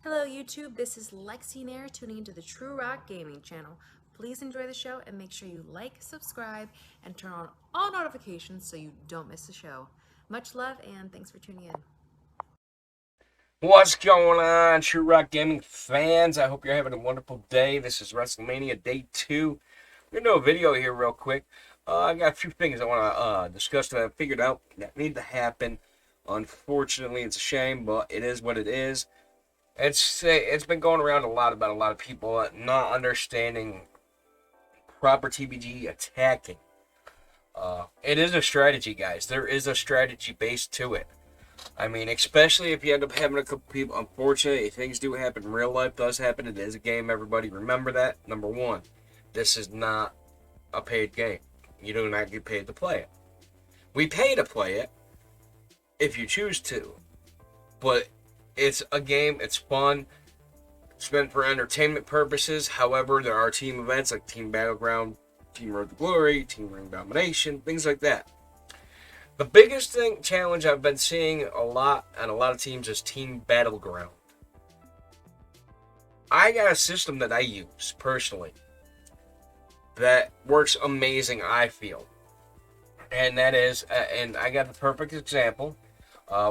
Hello YouTube, this is Lexy Nair tuning into the True Rock Gaming channel. Please enjoy the show and make sure you like, subscribe, and turn on all notifications so you don't miss the show. Much love and thanks for tuning in. What's going on, True Rock Gaming fans? I hope you're having a wonderful day. This is WrestleMania Day 2. We're going to do a video here real quick. I got a few things I want to discuss that I figured out that need to happen. Unfortunately, it's a shame, but it is what it is. It's been going around a lot about a lot of people not understanding proper TBG attacking. It is a strategy, guys. There is a strategy base to it. I mean, especially if you end up having a couple people. Unfortunately, things do happen. Real life does happen. It is a game, everybody. Remember that. Number one, this is not a paid game. You do not get paid to play it. We pay to play it if you choose to. But it's a game. It's fun. It's meant for entertainment purposes. However, there are team events like Team Battleground, Team Road to Glory, Team Ring Domination, things like that. The biggest challenge I've been seeing a lot on a lot of teams is Team Battleground. I got a system that I use personally that works amazing, I feel. And that is, and I got the perfect example.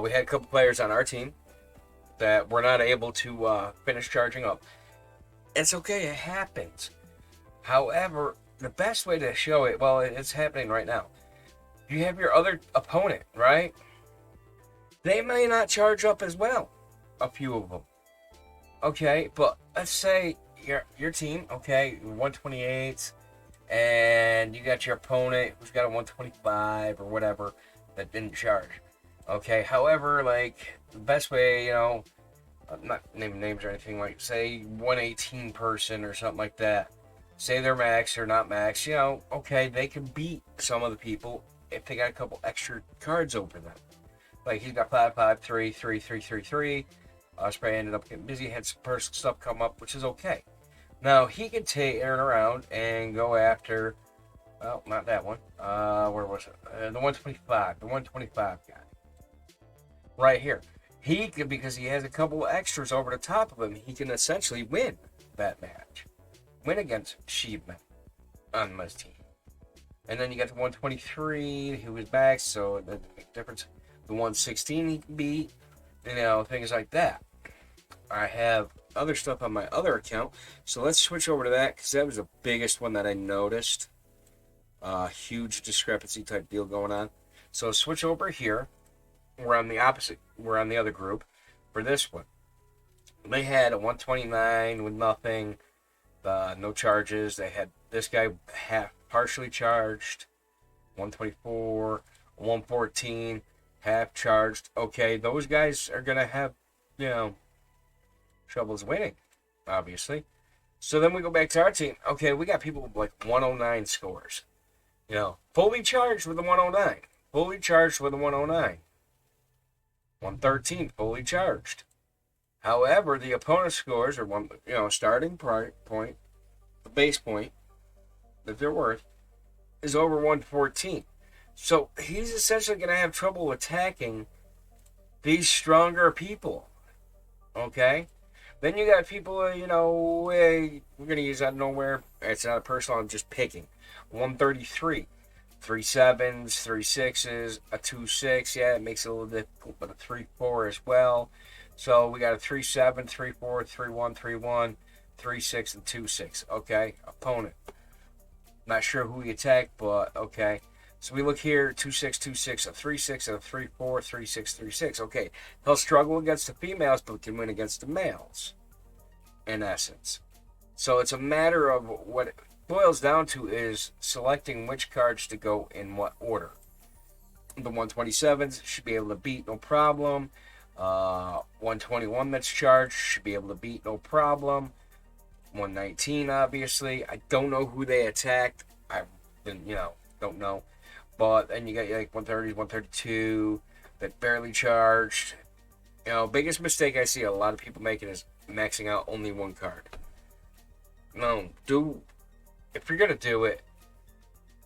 We had a couple players on our team that were not able to finish charging up. It's okay, it happens. However, the best way to show it, well, it's happening right now. You have your other opponent, right? They may not charge up as well, a few of them. Okay, but let's say your team, okay, 128, and you got your opponent who's got a 125 or whatever that didn't charge. Okay, however, like, the best way, I'm not naming names or anything, like, say, 118 person or something like that. Say they're max or not max, okay, they can beat some of the people if they got a couple extra cards over them. Like, he's got 5, 5, 3, 3, 3, 3, 3. Ospreay ended up getting busy, had some personal stuff come up, which is okay. Now, he can turn around and go after, well, not that one. Where was it? The 125. The 125 guy. Right here. He can, because he has a couple of extras over the top of him, he can essentially win that match. Win against Sheepman on my team. And then you got the 123 who is back, so it doesn't make a difference. The 116 he can beat, things like that. I have other stuff on my other account, so let's switch over to that, because that was the biggest one that I noticed. Huge discrepancy type deal going on. So switch over here. We're on the opposite. We're on the other group for this one. They had a 129 with nothing, no charges. They had this guy partially charged, 124, 114, half charged. Okay, those guys are gonna have, troubles winning, obviously. So then we go back to our team. Okay, we got people with like 109 scores. Fully charged with a 109. Fully charged with a 109. 113 fully charged. However, the opponent's scores are starting point, the base point that they're worth is over 114. So he's essentially going to have trouble attacking these stronger people. Okay? Then you got people, we're going to use out of nowhere. It's not a personal, I'm just picking. 133. 3 7s, 3 6s, a 2 6. Yeah, it makes it a little difficult, but a 3 4 as well. So we got a 3 7, 3 4, 3 1, 3 1, 3 6, and 2 6. Okay, opponent. Not sure who he attacked, but okay. So we look here, 2 6, 2 6, a 3 6, and a 3 4, 3 6, 3 6. Okay, he'll struggle against the females, but can win against the males, in essence. So it's a matter of what it boils down to is selecting which cards to go in what order. The 127s should be able to beat no problem. 121 that's charged should be able to beat no problem. 119 obviously. I don't know who they attacked. I didn't, don't know. But then you got like 130, 132 that barely charged. Biggest mistake I see a lot of people making is maxing out only one card. No, if you're gonna do it,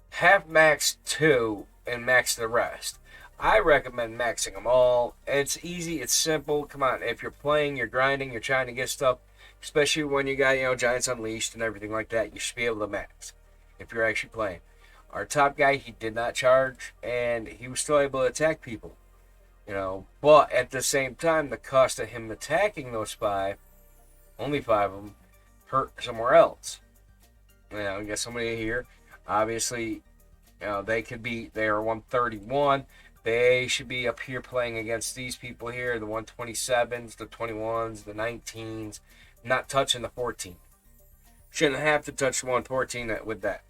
have max 2 and max the rest. I recommend maxing them all. It's easy, it's simple. Come on, if you're playing, you're grinding, you're trying to get stuff, especially when you got, Giants Unleashed and everything like that, you should be able to max if you're actually playing. Our top guy, he did not charge, and he was still able to attack people. But at the same time, the cost of him attacking those 5, only 5 of them, hurt somewhere else. You got somebody here, obviously, they are 131. They should be up here playing against these people here, the 127s, the 21s, the 19s, not touching the 14. Shouldn't have to touch the 114 with that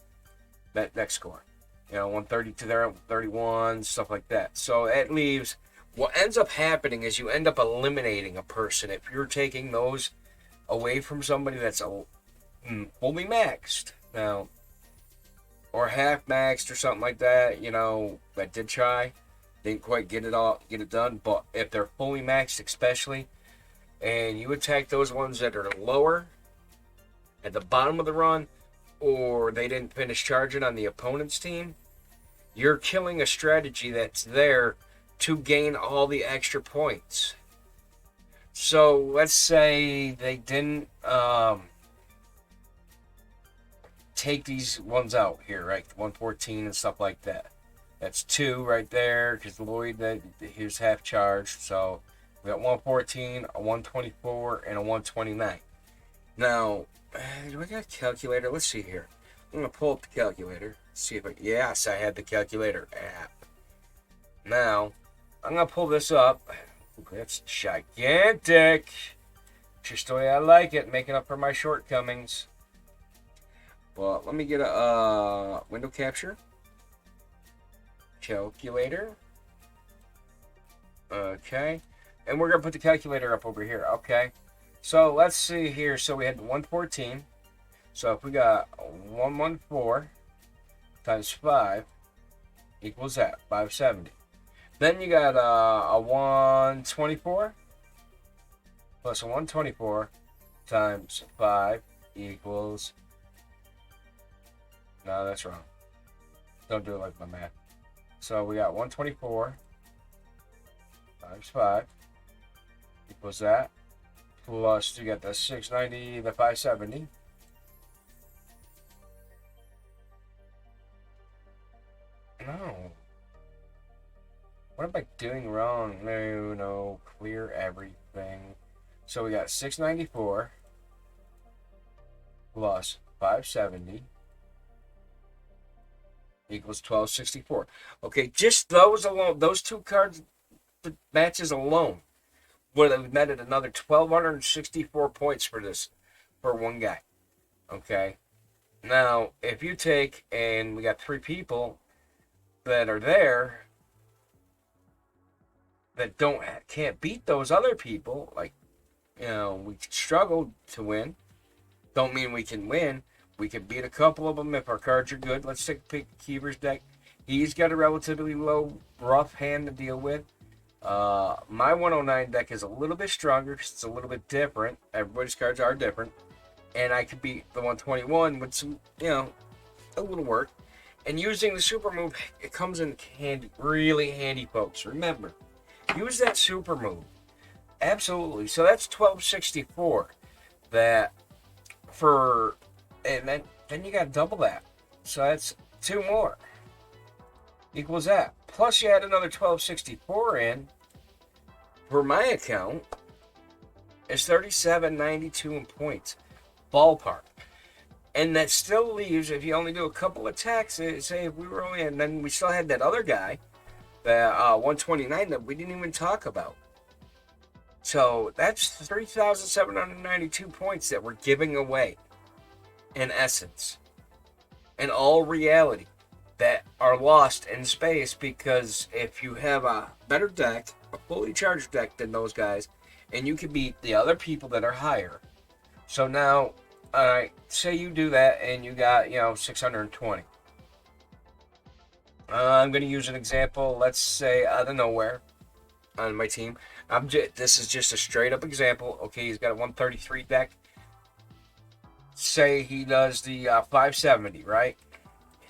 next score. 130 to their 31, stuff like that. So it leaves, what ends up happening is you end up eliminating a person if you're taking those away from somebody that's fully maxed now, or half maxed or something like that. That did try, didn't quite get it done. But if they're fully maxed, especially, and you attack those ones that are lower at the bottom of the run, or they didn't finish charging on the opponent's team, you're killing a strategy that's there to gain all the extra points. So let's say they didn't take these ones out here, right? 114 and stuff like that. That's 2 right there, because Lloyd, he was half charged. So we got 114, a 124, and a 129. Now, do I got a calculator? Let's see here. I'm going to pull up the calculator. See if yes, I had the calculator app. Now, I'm going to pull this up. That's gigantic. Just the way I like it, making up for my shortcomings. But let me get a window capture. Calculator. Okay. And we're going to put the calculator up over here. Okay. So let's see here. So we had 114. So if we got 114 times 5 equals that, 570. Then you got a 124 plus a 124 times 5 equals... No, that's wrong. Don't do it like my math. So we got 124 times 5 equals that. Plus you got the 690, the 570. No. What am I doing wrong? No. Clear everything. So we got 694 plus 570 equals 1264. Okay, just those alone, those 2 cards, the matches alone, would have netted another 1,264 points for one guy. Okay. Now, if you take, and we got 3 people that are there that can't beat those other people, like, we struggled to win. Don't mean we can win. We can beat a couple of them if our cards are good. Let's take a pick Keever's deck. He's got a relatively low, rough hand to deal with. My 109 deck is a little bit stronger because it's a little bit different. Everybody's cards are different. And I could beat the 121 with some, a little work. And using the super move, it comes in handy, really handy, folks. Remember, use that super move. Absolutely. So that's 1264. And then you got double that. So that's 2 more. Equals that. Plus you add another 1264 in. For my account, it's 3792 in points. Ballpark. And that still leaves, if you only do a couple attacks, say if we were only, and then we still had that other guy, the 129 that we didn't even talk about. So that's 3,792 points that we're giving away. in essence, in all reality, that are lost in space, because if you have a better deck, a fully charged deck than those guys, and you can beat the other people that are higher. So now, alright, say you do that and you got, 620. I'm going to use an example, let's say out of nowhere on my team. This is just a straight up example. Okay, he's got a 133 deck. Say he does the 570, right?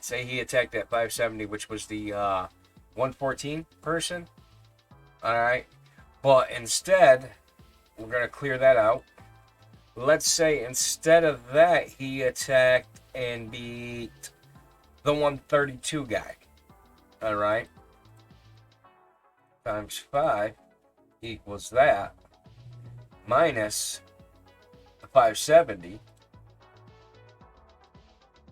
Say he attacked that 570, which was the 114 person. Alright. But instead, we're going to clear that out. Let's say instead of that, he attacked and beat the 132 guy. Alright. Times 5 equals that. Minus the 570.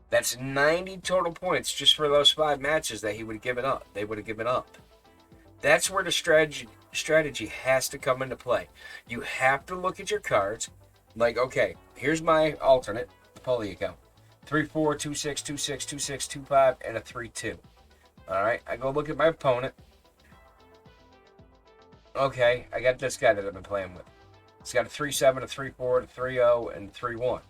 That's 90 total points just for those 5 matches that he would have given up. They would have given up. That's where the strategy has to come into play. You have to look at your cards. Like, okay, here's my alternate Paulie account. 3-4, 2-6, 2-6, 2-6, 2-5, and a 3-2. Alright, I go look at my opponent. Okay, I got this guy that I've been playing with. He's got a 3-7, a 3-4, a 3-0, and a 3-1.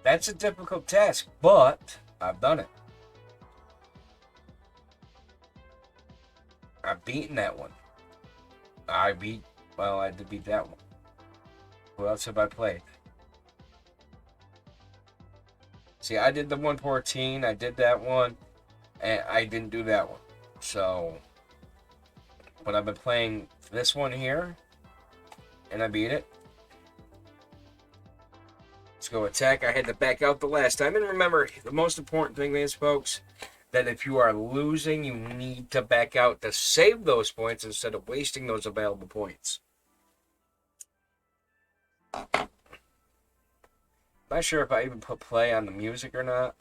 That's a difficult task, but I've done it. I've beaten that one. I did beat that one. Who else have I played? See, I did the 114, I did that one, and I didn't do that one. So, but I've been playing this one here, and I beat it. Let's go attack. I had to back out the last time. And remember, the most important thing is, folks, that if you are losing, you need to back out to save those points instead of wasting those available points. Not sure if I even put play on the music or not.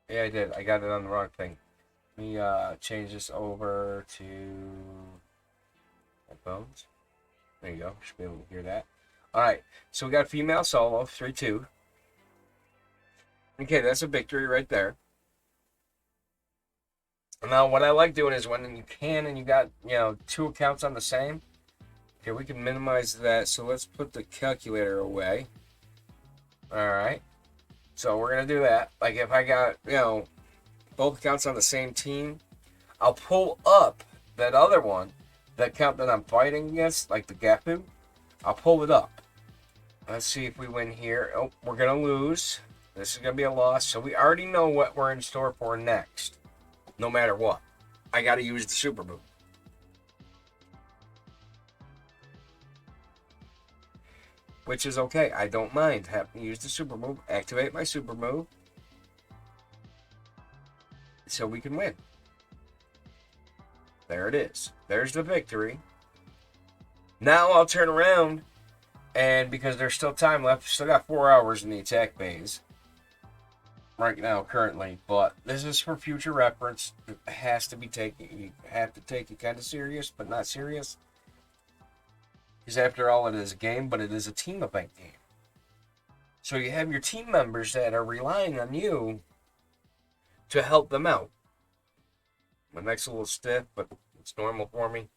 Yeah, I did. I got it on the wrong thing. Let me change this over to headphones. There you go. Should be able to hear that. Alright, so we got a female solo, 3-2. Okay, that's a victory right there. Now, what I like doing is when you can and you got, 2 accounts on the same. Okay, we can minimize that. So let's put the calculator away. Alright. So we're going to do that. Like if I got, both accounts on the same team, I'll pull up that other one, that account that I'm fighting against, like the Gapu. I'll pull it up. Let's see if we win here. Oh, we're going to lose. This is going to be a loss. So we already know what we're in store for next. No matter what. I got to use the super move. Which is okay. I don't mind having to use the super move. Activate my super move. So we can win. There it is. There's the victory. Now I'll turn around, and because there's still time left, still got 4 hours in the attack phase right now currently, but this is for future reference. It has to be taken. You have to take it kind of serious, but not serious, because after all, it is a game, but it is a team event game. So you have your team members that are relying on you to help them out. My neck's a little stiff, but it's normal for me.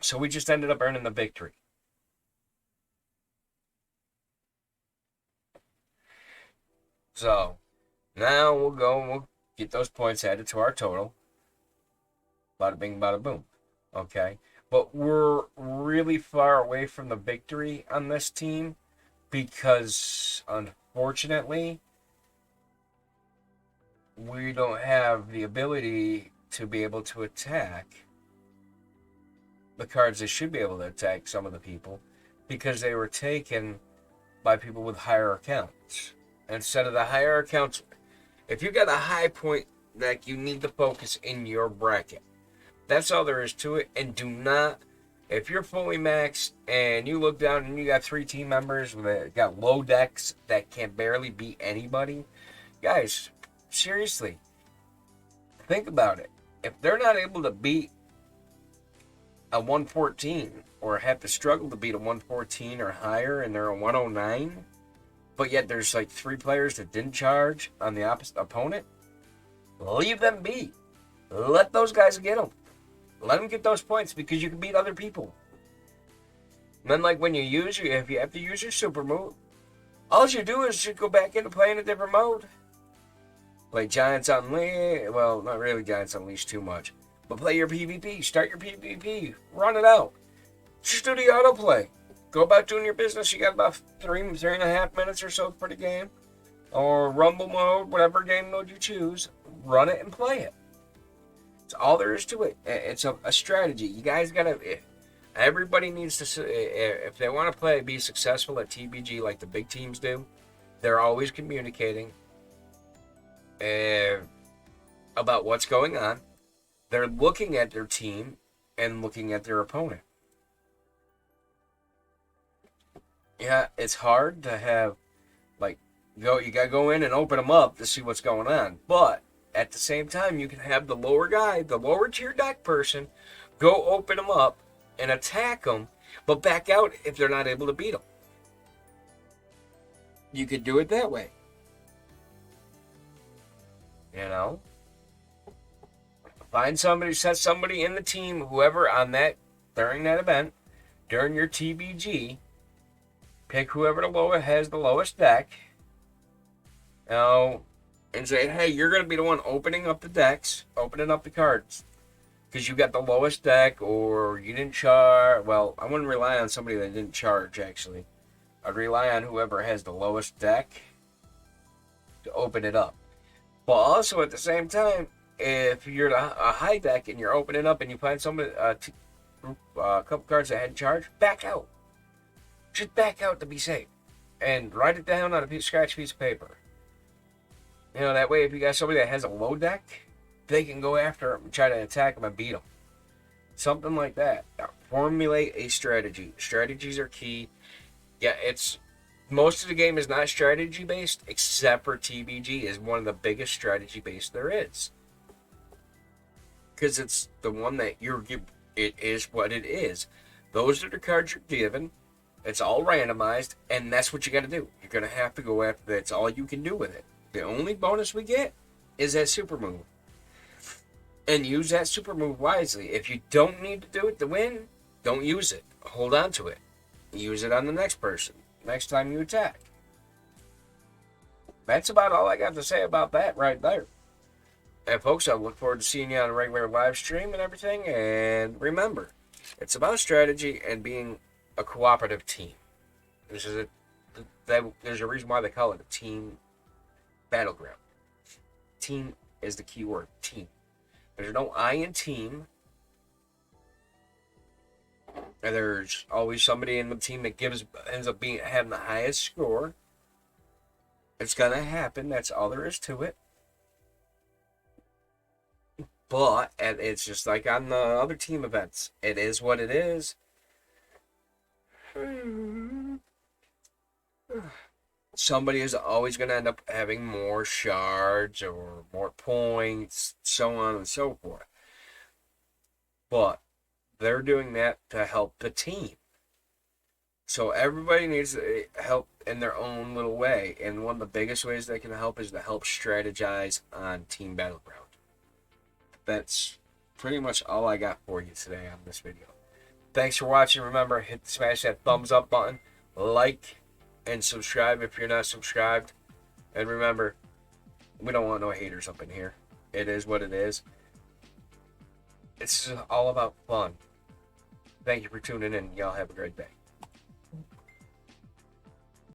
So we just ended up earning the victory. So now we'll go and we'll get those points added to our total. Bada bing, bada boom. Okay. But we're really far away from the victory on this team because, unfortunately, we don't have the ability to be able to attack the cards that should be able to attack some of the people because they were taken by people with higher accounts. Instead of the higher accounts, if you got a high point deck, you need to focus in your bracket. That's all there is to it. And do not, if you're fully maxed and you look down and you got 3 team members that got low decks that can barely beat anybody, guys, seriously, think about it. If they're not able to beat a 114 or have to struggle to beat a 114 or higher and they're a 109, but yet there's like 3 players that didn't charge on the opposite opponent, leave them be. Let those guys get them. Let them get those points because you can beat other people. And then, like, when if you have to use your super move, all you do is just go back into playing a different mode. Play Giants Unleashed. Well, not really Giants Unleashed too much. But play your PvP. Start your PvP. Run it out. Just do the autoplay. Go about doing your business. You got about 3.5 minutes or so for the game. Or Rumble mode, whatever game mode you choose. Run it and play it. That's all there is to it. It's a strategy. You guys gotta... Everybody needs to... If they want to be successful at TBG like the big teams do, they're always communicating about what's going on. They're looking at their team and looking at their opponent. Yeah, it's hard to have, like, you gotta go in and open them up to see what's going on. But at the same time, you can have the lower guy, the lower tier deck person, go open them up and attack them, but back out if they're not able to beat them. You could do it that way. You know? Find somebody, set somebody in the team, whoever during that event, during your TBG, pick whoever has the lowest deck, and say, hey, you're going to be the one opening up the decks, opening up the cards, because you got the lowest deck, or you didn't charge. Well, I wouldn't rely on somebody that didn't charge, actually. I'd rely on whoever has the lowest deck to open it up. But also, at the same time, if you're a high deck and you're opening up and you find somebody, a couple cards that hadn't charged, back out. Just back out to be safe. And write it down on a scratch piece of paper. You know, that way if you got somebody that has a low deck, they can go after them and try to attack them and beat them. Something like that. Now, formulate a strategy. Strategies are key. Yeah, most of the game is not strategy based, except for TBG is one of the biggest strategy based there is. Because it's the one that it is what it is. Those are the cards you're given. It's all randomized, and that's what you got to do. You're going to have to go after that. That's all you can do with it. The only bonus we get is that super move. And use that super move wisely. If you don't need to do it to win, don't use it. Hold on to it. Use it on the next person. Next time you attack. That's about all I got to say about that right there. And folks, I look forward to seeing you on a regular live stream and everything. And remember, it's about strategy and being a cooperative team. There's a reason why they call it a team battleground. Team is the key word. Team. There's no I in team. And there's always somebody in the team that ends up having the highest score. It's gonna happen. That's all there is to it. But it's just like on the other team events. It is what it is. Somebody is always going to end up having more shards or more points, so on and so forth. But they're doing that to help the team. So everybody needs help in their own little way. And one of the biggest ways they can help is to help strategize on Team Battleground. That's pretty much all I got for you today on this video. Thanks for watching. Remember, smash that thumbs up button, like, and subscribe if you're not subscribed. And remember, we don't want no haters up in here. It is what it is. It's all about fun. Thank you for tuning in. Y'all have a great day.